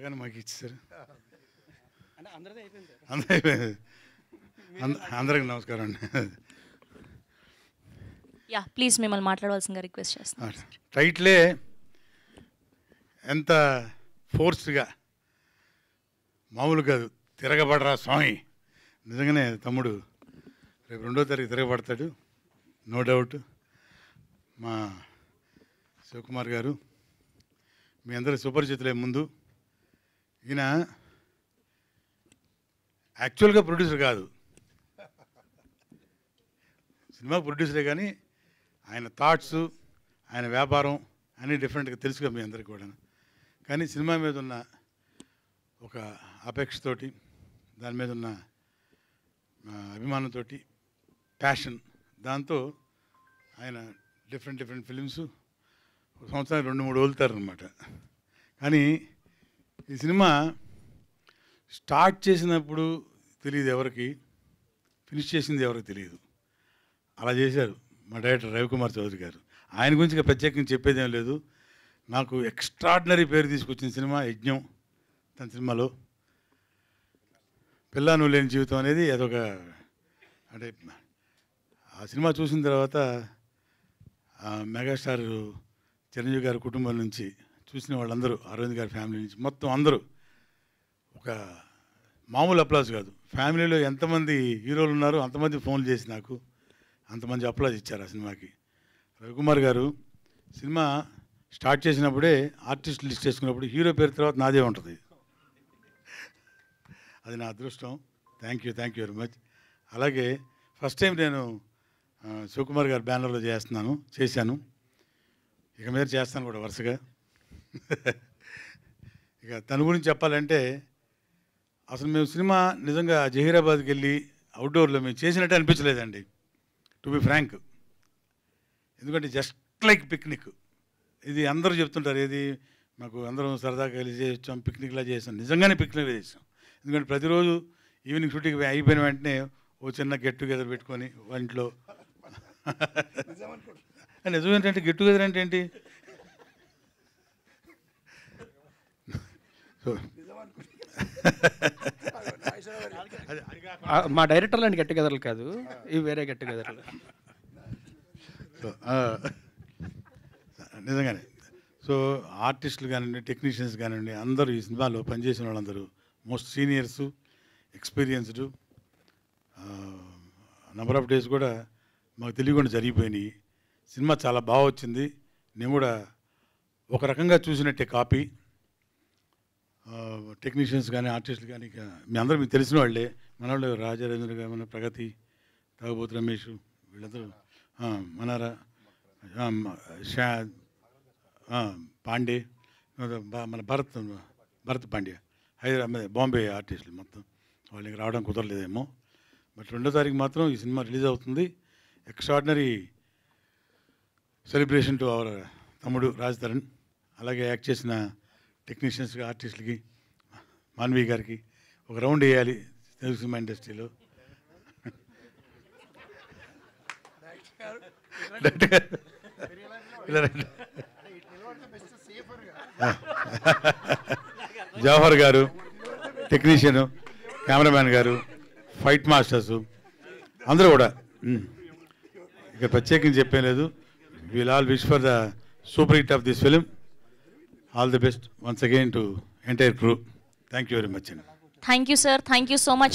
కానీ మాకు ఇచ్చారు. అందరికి నమస్కారం అండి. యా ప్లీజ్ మిమ్మల్ని మాట్లాడవలసిందిగా రిక్వెస్ట్ చేస్తాను. టైటిలే ఎంత ఫోర్స్గా మామూలు కాదు, తిరగబడరా స్వామి. నిజంగానే తమ్ముడు రేపు 2వ తారీఖు తిరగబడతాడు, నో డౌట్. మా శివకుమార్ గారు మీ అందరి సుపరిచితులే. ముందు ఈయన యాక్చువల్గా ప్రొడ్యూసర్ కాదు, సినిమా ప్రొడ్యూసరే, కానీ ఆయన థాట్స్, ఆయన వ్యాపారం అన్నీ డిఫరెంట్గా తెలుసుగా మీ అందరికీ కూడా. కానీ సినిమా మీద ఉన్న ఒక అపేక్షతోటి, దాని మీద ఉన్న అభిమానంతో, ప్యాషన్, దాంతో ఆయన డిఫరెంట్ ఫిలిమ్స్ సంవత్సరానికి 2-3 వదులుతారనమాట. కానీ ఈ సినిమా స్టార్ట్ చేసినప్పుడు తెలియదు ఎవరికి, ఫినిష్ చేసింది ఎవరికి తెలియదు. అలా చేశారు మా డైరెక్టర్ రవికుమార్ చౌదరి గారు. ఆయన గురించి ప్రత్యేకంగా చెప్పేదేం లేదు. నాకు ఎక్స్ట్రాడినరీ పేరు తీసుకొచ్చిన సినిమా యజ్ఞం. తన సినిమాలో పిల్ల నువ్వు లేని జీవితం అనేది అదొక, అంటే ఆ సినిమా చూసిన తర్వాత మెగాస్టార్ చిరంజీవి గారి కుటుంబం నుంచి చూసిన వాళ్ళందరూ, అరవింద్ గారి ఫ్యామిలీ నుంచి మొత్తం అందరూ ఒక మామూలు అప్లాజ్ కాదు. ఫ్యామిలీలో ఎంతమంది హీరోలు ఉన్నారో అంతమంది ఫోన్లు చేసి నాకు అంతమంది అప్లాజ్ ఇచ్చారు ఆ సినిమాకి. రవికుమార్ గారు సినిమా స్టార్ట్ చేసినప్పుడే ఆర్టిస్ట్ లిస్ట్ చేసుకున్నప్పుడు హీరో పేరు తర్వాత నాదే ఉంటుంది. అది నా అదృష్టం. Thank you very much. అలాగే ఫస్ట్ టైం నేను శివకుమార్ గారి బ్యానర్లో చేశాను. ఇక మీద చేస్తాను కూడా వరుసగా. ఇక తన గురించి చెప్పాలంటే, అసలు మేము సినిమా నిజంగా జహీరాబాద్కి వెళ్ళి అవుట్డోర్లో మేము చేసినట్టు అనిపించలేదండి, టు బి ఫ్రాంక్. ఎందుకంటే జస్ట్ లైక్ పిక్నిక్. ఇది అందరూ చెప్తుంటారు, ఏది మాకు అందరం సరదాగా కలిసి చేయొచ్చాం, పిక్నిక్లా చేసాం. నిజంగానే పిక్నిక్లా చేసాం. ఎందుకంటే ప్రతిరోజు ఈవినింగ్ షూటింగ్ అయిపోయిన వెంటనే ఓ చిన్న గెట్ టుగెదర్ పెట్టుకొని ఇంట్లో. నిజం ఏంటంటే గెట్ టుగెదర్ అంటే ఏంటి? మా డైరెక్టర్ లాంటి గెట్ టుగెదర్లు కాదు, ఇవి వేరే గెట్ టుగెదర్లు. నిజంగానే. సో ఆర్టిస్టులు కానివ్వండి, టెక్నీషియన్స్ కానివ్వండి, అందరూ ఈ సినిమాలో పనిచేసిన వాళ్ళందరూ most seniors, experienced. Number of days కూడా మాకు తెలియకుండా జరిగిపోయినాయి. సినిమా చాలా బాగా వచ్చింది. నేను కూడా ఒక రకంగా చూసినట్టే కాపీ. టెక్నీషియన్స్ కానీ, ఆర్టిస్టులు కానీ, మీ అందరూ మీకు తెలిసిన వాళ్ళే. మన వాళ్ళు రాజారేంద్ర గారు, మన ప్రగతి, తాగుబోతు రమేష్, వీళ్ళందరూ, మనారా, పాండే, మన భరత్ పాండ్య, హైదరాబాద్, బాంబే ఆర్టిస్టులు మొత్తం. వాళ్ళకి రావడం కుదరలేదేమో. బట్ 2వ తారీఖు మాత్రం ఈ సినిమా రిలీజ్ అవుతుంది. ఎక్స్ట్రాడినరీ సెలబ్రేషన్ టు అవర్ తమ్ముడు రాజ్ తరుణ్. అలాగే యాక్ట్ చేసిన టెక్నీషియన్స్కి, ఆర్టిస్టులకి, మాన్వి గారికి ఒక రౌండ్ వేయాలి తెలుగు సినిమా ఇండస్ట్రీలో. Jawahar garu technician, cameraman garu, fight masters అందరూ కూడా. ఇక ప్రత్యేకించి చెప్పేం లేదు. Will all wish for the super hit of this film. All the best once again to entire crew. Thank you very much అండి. Thank you sir, thank you so much.